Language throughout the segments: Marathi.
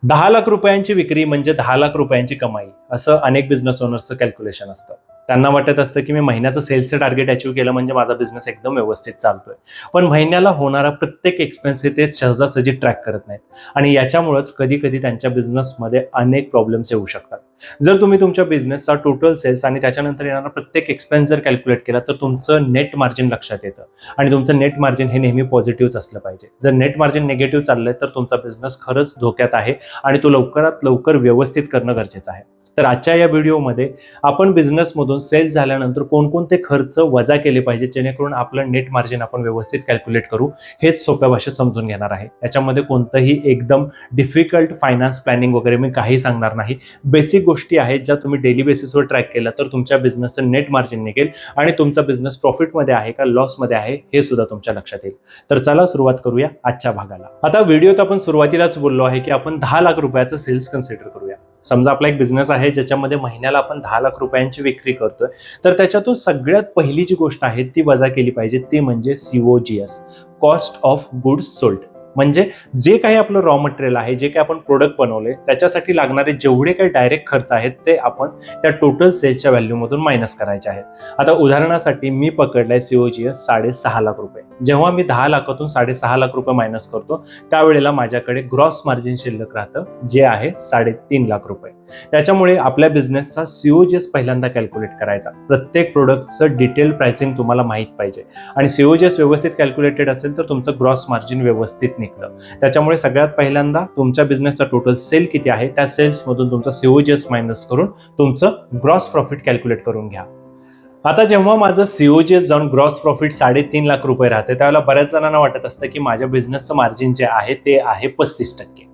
10 लाख रुपयांची विक्री म्हणजे 10 लाख रुपयांची कमाई, असं अनेक बिझनेस ओनरचं कॅल्क्युलेशन असतं. त्यांना वाटत असतं की मी महिन्याचं सेल्सचं टार्गेट अचीव्ह केलं म्हणजे माझा बिझनेस एकदम व्यवस्थित चालतोय. पण महिन्याला होणारा प्रत्येक एक्सपेन्स ते सहजासहजी ट्रॅक करत नाहीत आणि याच्यामुळेच कधी कधी त्यांच्या बिझनेसमध्ये अनेक प्रॉब्लेम्स येऊ शकतात. जर तुम्ही तुमच्या बिझनेसचा टोटल सेल्स आणि त्याच्यानंतर येणारा प्रत्येक एक्सपेन्स जर कॅल्क्युलेट केला तर तुमचं नेट मार्जिन लक्षात येतं आणि तुमचं नेट मार्जिन हे नेहमी पॉझिटिव्हच असलं पाहिजे. जर नेट मार्जिन निगेटिव्ह चाललंय तर तुमचा बिझनेस खरंच धोक्यात आहे आणि तो लवकरात लवकर व्यवस्थित करणं गरजेचं आहे. तर आजच्या या व्हिडिओमध्ये आपण बिझनेसमधून सेल्स झाल्यानंतर कोणकोणते खर्च वजा केले पाहिजेत जेणेकरून आपलं नेट मार्जिन आपण व्यवस्थित कॅल्क्युलेट करू हेच सोप्या भाषेत समजून घेणार आहे. याच्यामध्ये कोणतंही एकदम डिफिकल्ट फायनान्स प्लॅनिंग वगैरे मी काही सांगणार नाही. बेसिक गोष्टी आहेत ज्या तुम्ही डेली बेसिसवर ट्रॅक केला तर तुमच्या बिझनेसचं नेट मार्जिन निघेल आणि तुमचा बिझनेस प्रॉफिटमध्ये आहे का लॉसमध्ये आहे हे सुद्धा तुमच्या लक्षात येईल. तर चला सुरुवात करूया आजच्या भागाला. आता व्हिडिओत आपण सुरुवातीलाच बोललो आहे की आपण 10 लाख रुपयाचं सेल्स कन्सिडर करूया. समजा आपला एक बिझनेस आहे ज्याच्यामध्ये महिन्याला आपण 10 लाख रुपयांची विक्री करतोय तर त्याच्यातून सगळ्यात पहिली जी गोष्ट आहे ती वजा केली पाहिजे ती म्हणजे COGS, cost of goods sold. म्हणजे जे काही आपलं रॉ मटेरियल आहे, जे काही आपण प्रोडक्ट बनवले त्याच्यासाठी लागणारे जेवढे काही डायरेक्ट खर्च आहेत ते आपण त्या टोटल सेल्सच्या व्हॅल्यूमधून मायनस करायचे आहेत. आता उदाहरणासाठी मी पकडलाय COGS 6.5 लाख रुपये. जेव्हा मी 10 लाखातून 6.5 लाख रुपये मायनस करतो त्यावेळेला माझ्याकडे ग्रॉस मार्जिन शिल्लक राहतं जे आहे 3.5 लाख रुपये. त्याच्यामुळे आपल्या बिझनेसचा COGS पहिल्यांदा कॅल्क्युलेट करायचा. प्रत्येक प्रोडक्टचं डिटेल प्राइसिंग तुम्हाला माहित पाहिजे आणि COGS व्यवस्थित कॅल्क्युलेटेड असेल तर तुमचं ग्रॉस मार्जिन व्यवस्थित निघतं. त्याच्यामुळे सगळ्यात पहिल्यांदा तुमच्या बिझनेसचा टोटल सेल किती आहे त्या सेल्समधून तुमचा COGS मायनस करून तुमचं ग्रॉस प्रॉफिट कॅल्क्युलेट करून घ्या. आता जेव्हा माझं COGS जाऊन ग्रॉस प्रॉफिट 3.5 लाख रुपये राहते त्यावेळेला बऱ्याच जणांना वाटत असतं की माझ्या बिझनेसचं मार्जिन जे आहे ते आहे 35%.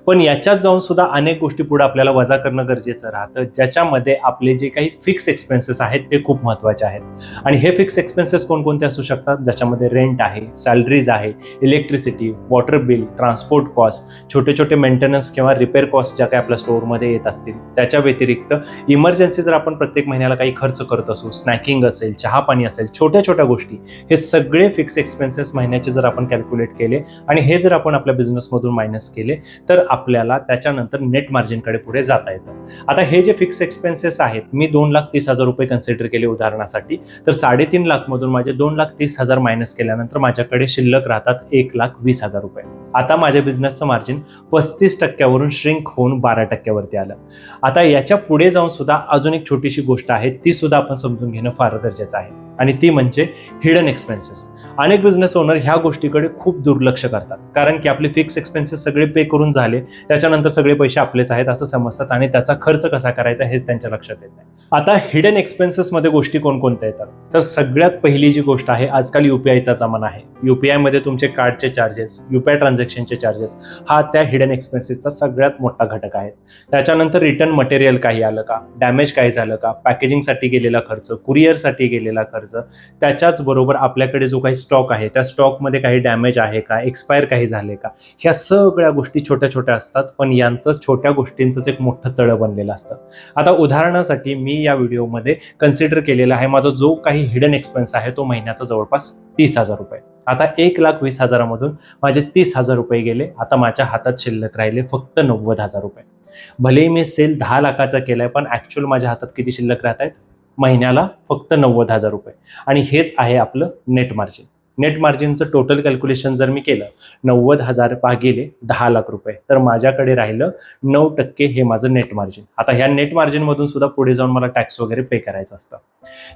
पण याच्यात जाऊन सुद्धा अनेक गोष्टी पुढे आपल्याला वजा करणं गरजेचं राहतं ज्याच्यामध्ये आपले जे काही फिक्स एक्सपेन्सेस आहेत ते खूप महत्त्वाचे आहेत. आणि हे फिक्स एक्सपेन्सेस कोणकोणते असू शकतात ज्याच्यामध्ये रेंट आहे, सॅलरीज आहे, electricity, water bill, transport cost, छोटे छोटे मेंटेनन्स किंवा रिपेअर कॉस्ट ज्या काही आपल्या स्टोअरमध्ये येत असतील. त्याच्या व्यतिरिक्त इमर्जन्सी जर आपण प्रत्येक महिन्याला काही खर्च करत असू, स्नॅकिंग असेल, चहा पाणी असेल, छोट्या छोट्या गोष्टी, हे सगळे फिक्स एक्सपेन्सेस महिन्याचे जर आपण कॅल्क्युलेट केले आणि हे जर आपण आपल्या बिझनेसमधून मायनस केले तर आपल्याला त्याच्यानंतर नेट मार्जिनकडे पुढे जाता येतं. आता हे जे फिक्स एक्सपेन्सेस आहेत मी 2,30,000 रुपये कन्सिडर केले उदाहरणासाठी तर 3.5 लाख मधून माझे 2,30,000 मायनस केल्यानंतर माझ्याकडे शिल्लक राहतात 1,20,000 रुपये. आता माझ्या बिझनेसचं मार्जिन 35% श्रिंक होऊन 12% आलं. आता याच्या पुढे जाऊन सुद्धा अजून एक छोटीशी गोष्ट आहे ती सुद्धा आपण समजून घेणं फार गरजेचं आहे आणि ती म्हणजे हिडन एक्सपेन्सेस. अनेक बिझनेस ओनर ह्या गोष्टीकडे खूप दुर्लक्ष करतात कारण की आपले फिक्स एक्सपेन्सेस सगळे पे करून झाले त्याच्यानंतर सगळे पैसे आपलेच आहेत असं समजतात आणि त्याचा खर्च कसा करायचा हेच त्यांच्या लक्षात येत नाही. आता हिडन एक्सपेन्सेस मध्ये गोष्टी कोणकोणत्या येतात तर सगळ्यात पहिली जी गोष्ट आहे आजकाल UPIचा जमाना आहे. UPI मध्ये तुमचे कार्डचे चार्जेस, UPI ट्रान्झॅक्शनचे चार्जेस हा त्या हिडन एक्सपेन्सेसचा सगळ्यात मोठा घटक आहे. त्याच्यानंतर रिटर्न मटेरियल काही आलं का, डॅमेज काही झालं का, पॅकेजिंगसाठी गेलेला खर्च, कुरिअरसाठी गेलेला खर्च, त्याच्याच बरोबर आपल्याकडे जो काही स्टॉक आहे त्या स्टॉकमध्ये काही डॅमेज आहे का, एक्सपायर काही झाले का, ह्या सगळ्या गोष्टी छोट्या छोट्या असतात पण यांचं छोट्या गोष्टींचंच एक मोठं तळं बनलेलं असतं. आता उदाहरणासाठी मी या व्हिडिओमध्ये कन्सिडर केलेला आहे माझा जो काही हिडन एक्सपेन्स आहे तो महिन्याचा जवळपास 30,000 रुपये. आता 1,20,000 मधून माझे 30,000 रुपये गेले. आता माझ्या हातात शिल्लक राहिले फक्त 90,000 रुपये. भलेही मी सेल 10 लाखाचा केलाय पण ऍक्च्युअल माझ्या हातात किती शिल्लक राहत आहेत महिन्याला फक्त 90,000 रुपये. आणि हेच आहे आपलं नेट मार्जिन. नेट मार्जिनचं टोटल कॅल्क्युलेशन जर मी केलं 90,000 भागिले 10 लाख रुपये तर माझ्याकडे राहिलं 9% हे माझं नेट मार्जिन. आता ह्या नेट मार्जिनमधून सुद्धा पुढे जाऊन मला टॅक्स वगैरे पे करायचं असतं.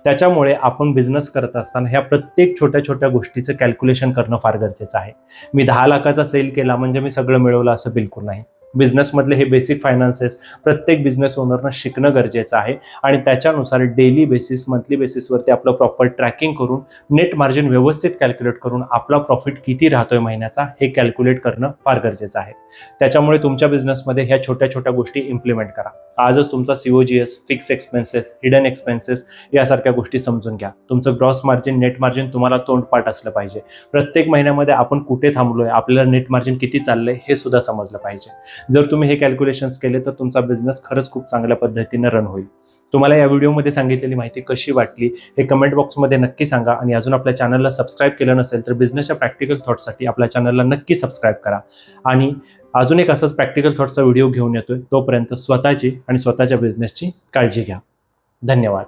त्याच्यामुळे आपण बिझनेस करत असताना ह्या प्रत्येक छोट्या छोट्या गोष्टीचं कॅल्क्युलेशन करणं फार गरजेचं आहे. मी 10 लाखाचा सेल केला म्हणजे मी सगळं मिळवलं असं बिलकुल नाही. बिझनेसमधले हे बेसिक फायनान्सेस प्रत्येक बिझनेस ओनरनं शिकणं गरजेचं आहे आणि त्याच्यानुसार डेली बेसिस, मंथली बेसिसवरती आपलं प्रॉपर ट्रॅकिंग करून नेट मार्जिन व्यवस्थित कॅल्क्युलेट करून आपला प्रॉफिट किती राहतोय महिन्याचा हे कॅल्क्युलेट करणं फार गरजेचं आहे. त्याच्यामुळे तुमच्या बिझनेसमध्ये ह्या छोट्या छोट्या गोष्टी इम्प्लिमेंट करा. आजच तुमचा COGS, fix expenses, hidden expenses यासारख्या गोष्टी समजून घ्या. तुमचं ग्रॉस मार्जिन, नेट मार्जिन तुम्हाला तोंडपाठ असलं पाहिजे. प्रत्येक महिन्यामध्ये आपण कुठे थांबलोय, आपल्याला नेट मार्जिन किती चाललंय हे सुद्धा समजलं पाहिजे. जर तुम्ही हे कॅल्क्युलेशन्स केले तर तुमचा बिझनेस खरंच खूप चांगल्या पद्धतीने रन होईल. तुम्हाला या व्हिडिओमध्ये सांगितलेली माहिती कशी वाटली हे कमेंट बॉक्समध्ये नक्की सांगा. आणि अजून आपल्या चॅनलला सबस्क्राईब केलं नसेल तर बिझनेसच्या प्रॅक्टिकल थॉट्ससाठी आपल्या चॅनलला नक्की सबस्क्राईब करा. आणि अजून एक असाच प्रॅक्टिकल थॉट्सचा व्हिडिओ घेऊन येतोय. तोपर्यंत स्वतःची आणि स्वतःच्या बिझनेसची काळजी घ्या. धन्यवाद.